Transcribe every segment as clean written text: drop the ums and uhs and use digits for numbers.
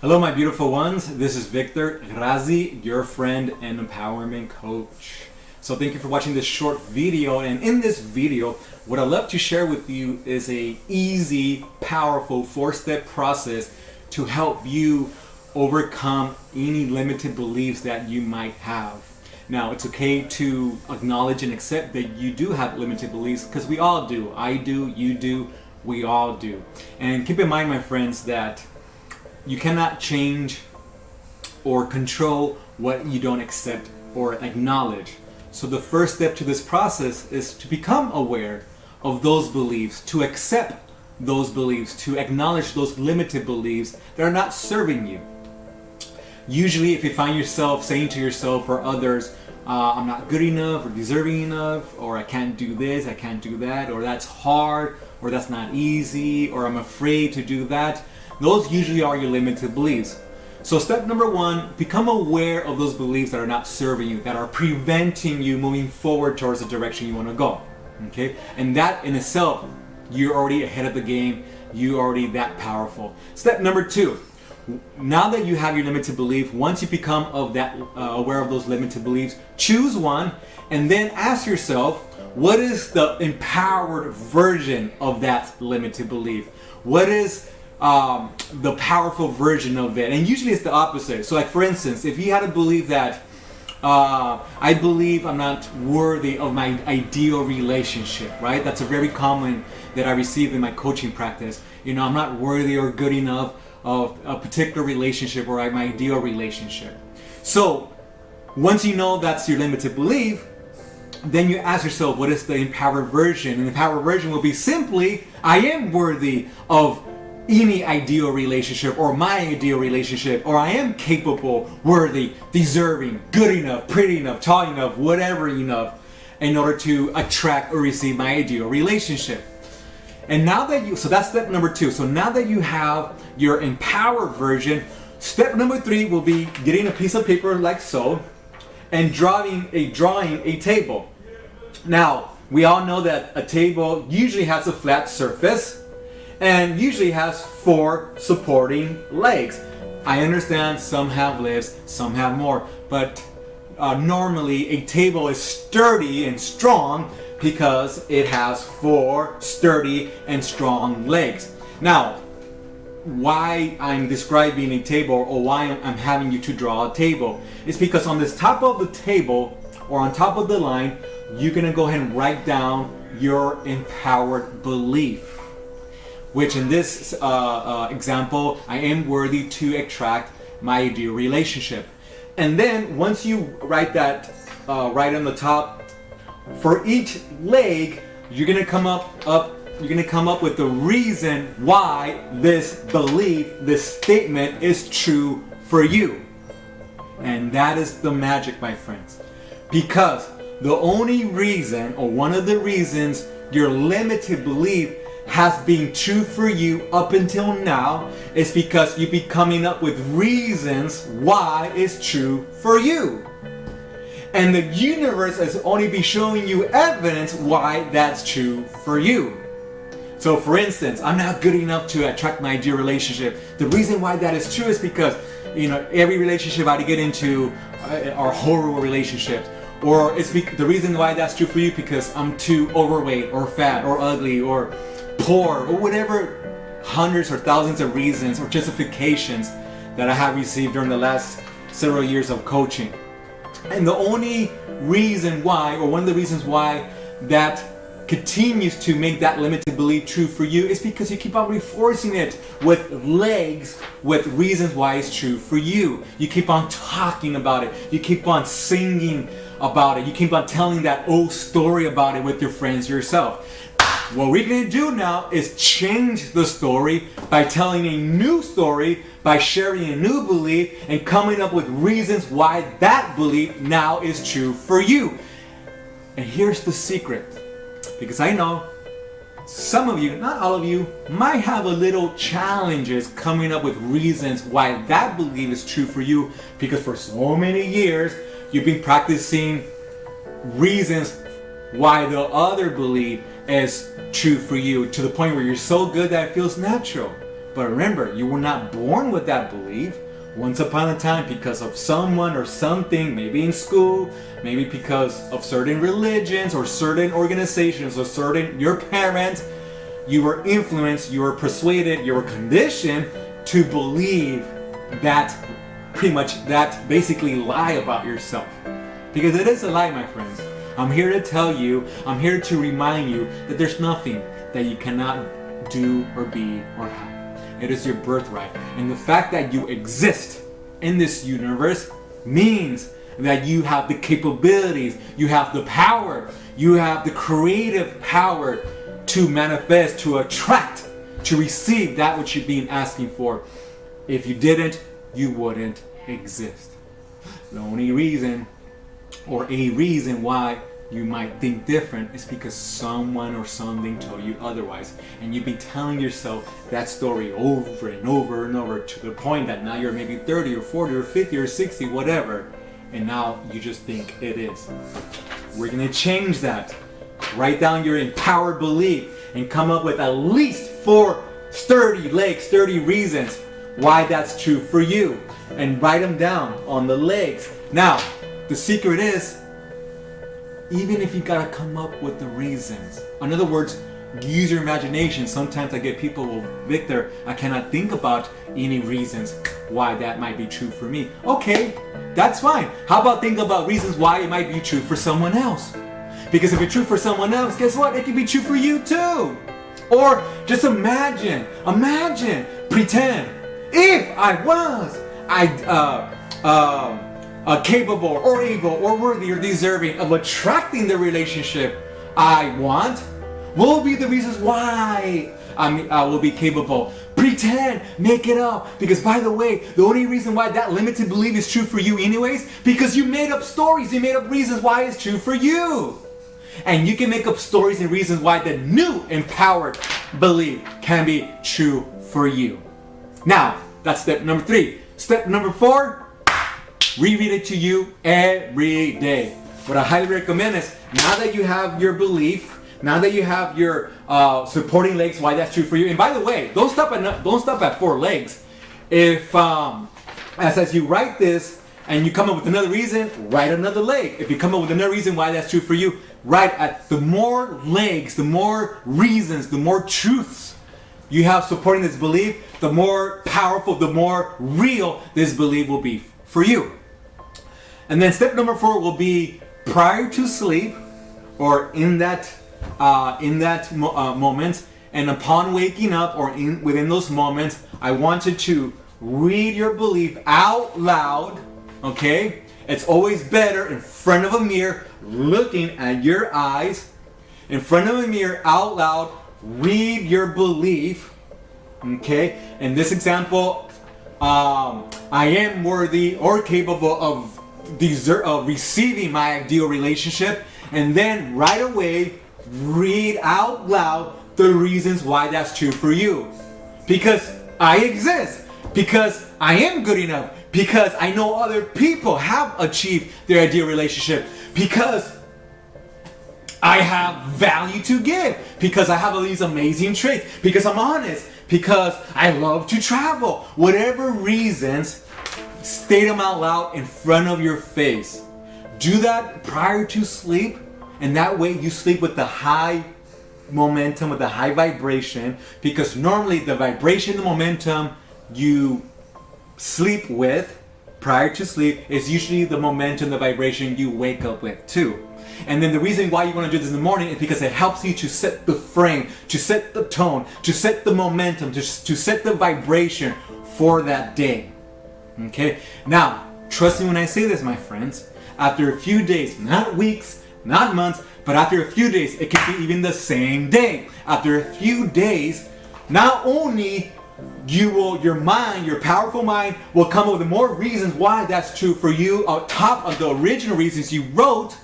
Hello, my beautiful ones. This is Victor Razee, your friend and empowerment coach. So thank you for watching this short video. And in this video, what I'd love to share with you is a easy, powerful 4-step process to help you overcome any limited beliefs that you might have. Now, it's okay to acknowledge and accept that you do have limited beliefs, because we all do. I do, you do, we all do. And keep in mind, my friends, that you cannot change or control what you don't accept or acknowledge. So the first step to this process is to become aware of those beliefs, to accept those beliefs, to acknowledge those limited beliefs that are not serving you. Usually, if you find yourself saying to yourself or others, I'm not good enough or deserving enough, or I can't do this, I can't do that, or that's hard, or that's not easy, or I'm afraid to do that, those usually are your limited beliefs. So step number one, become aware of those beliefs that are not serving you, that are preventing you moving forward towards the direction you want to go. Okay? And that in itself, you're already ahead of the game. You're already that powerful. Step number two, now that you have your limited belief, once you become aware of those limited beliefs, choose one and then ask yourself, what is the empowered version of that limited belief? What is the powerful version of it? And usually it's the opposite. So like, for instance, if you had to believe that I believe I'm not worthy of my ideal relationship, right? That's a very common that I receive in my coaching practice. You know, I'm not worthy or good enough of a particular relationship or my ideal relationship. So once you know that's your limited belief, then you ask yourself, what is the empowered version? And the empowered version will be simply, I am worthy of any ideal relationship or my ideal relationship, or I am capable, worthy, deserving, good enough, pretty enough, tall enough, whatever enough, in order to attract or receive my ideal relationship. And now that so that's step number two. So now that you have your empowered version, step number three will be getting a piece of paper like so and drawing a table. Now, we all know that a table usually has a flat surface and usually has 4 supporting legs. I understand some have less, some have more, but normally a table is sturdy and strong because it has 4 sturdy and strong legs. Now, why I'm describing a table, or why I'm having you to draw a table, is because on this top of the table or on top of the line, you're gonna go ahead and write down your empowered belief, which in this example, I am worthy to attract my ideal relationship. And then once you write that right on the top, for each leg, you're gonna come up with the reason why this belief, this statement is true for you. And that is the magic, my friends. Because the only reason, or one of the reasons, your limited belief has been true for you up until now is because you be coming up with reasons why it's true for you. And the universe is only be showing you evidence why that's true for you. So for instance, I'm not good enough to attract my ideal relationship. The reason why that is true is because, you know, every relationship I get into are horrible relationships. Or it's the reason why that's true for you because I'm too overweight or fat or ugly or poor or whatever hundreds or thousands of reasons or justifications that I have received during the last several years of coaching. And the only reason why, or one of the reasons why that continues to make that limited belief true for you is because you keep on reinforcing it with legs, with reasons why it's true for you. You keep on talking about it. You keep on singing about it. You keep on telling that old story about it with your friends yourself. What we're going to do now is change the story by telling a new story, by sharing a new belief and coming up with reasons why that belief now is true for you. And here's the secret. Because I know some of you, not all of you, might have a little challenges coming up with reasons why that belief is true for you, because for so many years you've been practicing reasons why the other belief is true for you, to the point where you're so good that it feels natural. But remember, you were not born with that belief. Once upon a time, because of someone or something, maybe in school, maybe because of certain religions or certain organizations or certain your parents, you were influenced, you were persuaded, you were conditioned to believe that pretty much that basically lie about yourself. Because it is a lie, my friends. I'm here to tell you, I'm here to remind you that there's nothing that you cannot do or be or have. It is your birthright. And the fact that you exist in this universe means that you have the capabilities, you have the power, you have the creative power to manifest, to attract, to receive that which you've been asking for. If you didn't, you wouldn't exist. The only reason, or a reason why you might think different, is because someone or something told you otherwise, and you've been telling yourself that story over and over and over to the point that now you're maybe 30 or 40 or 50 or 60, whatever, and now you just think it is. We're gonna change that. Write down your empowered belief and come up with at least 4 sturdy legs, sturdy reasons why that's true for you, and write them down on the legs. Now, the secret is, even if you gotta come up with the reasons. In other words, use your imagination. Sometimes I get people, well, Victor, I cannot think about any reasons why that might be true for me. Okay, that's fine. How about think about reasons why it might be true for someone else? Because if it's true for someone else, guess what? It can be true for you too. Or just imagine, pretend, if I was, capable or able or worthy or deserving of attracting the relationship I want, what will be the reasons why I will be capable? Pretend, make it up. Because by the way, the only reason why that limited belief is true for you anyways, because you made up stories, you made up reasons why it's true for you. And you can make up stories and reasons why the new empowered belief can be true for you. Now, that's step number 3. Step number 4, reread it to you every day. What I highly recommend is, now that you have your belief, now that you have your supporting legs, why that's true for you. And by the way, don't stop at 4 legs. If as you write this and you come up with another reason, write another leg. If you come up with another reason why that's true for you, write at the more legs, the more reasons, the more truths you have supporting this belief, the more powerful, the more real this belief will be for you. And then step number 4 will be, prior to sleep, or in that moment, and upon waking up, or within those moments, I want you to read your belief out loud. Okay, it's always better in front of a mirror, looking at your eyes, in front of a mirror, out loud. Read your belief. Okay, in this example, I am worthy or capable of receiving my ideal relationship, and then right away read out loud the reasons why that's true for you. Because I exist, because I am good enough, because I know other people have achieved their ideal relationship, because I have value to give, because I have all these amazing traits, because I'm honest, because I love to travel. Whatever reasons, state them out loud in front of your face. Do that prior to sleep, and that way you sleep with the high momentum, with the high vibration, because normally the vibration, the momentum you sleep with prior to sleep is usually the momentum, the vibration you wake up with too. And then the reason why you want to do this in the morning is because it helps you to set the frame, to set the tone, to set the momentum, to set the vibration for that day. Okay? Now, trust me when I say this, my friends. After a few days, not weeks, not months, but after a few days, it can be even the same day. After a few days, not only your mind, your powerful mind will come up with more reasons why that's true for you on top of the original reasons you wrote,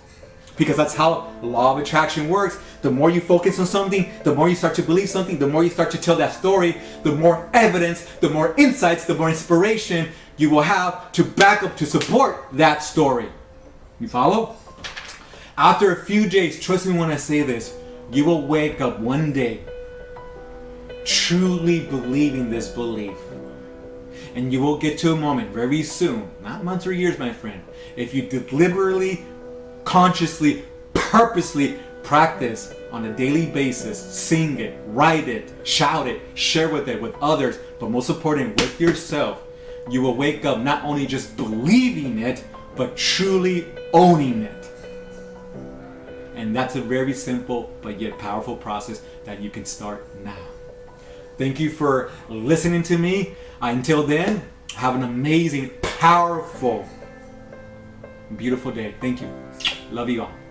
because that's how law of attraction works. The more you focus on something, the more you start to believe something, the more you start to tell that story, the more evidence, the more insights, the more inspiration you will have to back up, to support that story. You follow? After a few days, trust me when I say this, you will wake up one day truly believing this belief. And you will get to a moment very soon, not months or years, my friend, if you deliberately, consciously, purposely practice on a daily basis, sing it, write it, shout it, share with it with others, but most important, with yourself, you will wake up not only just believing it, but truly owning it. And that's a very simple but yet powerful process that you can start now. Thank you for listening to me. Until then, have an amazing, powerful, beautiful day. Thank you. Love you all.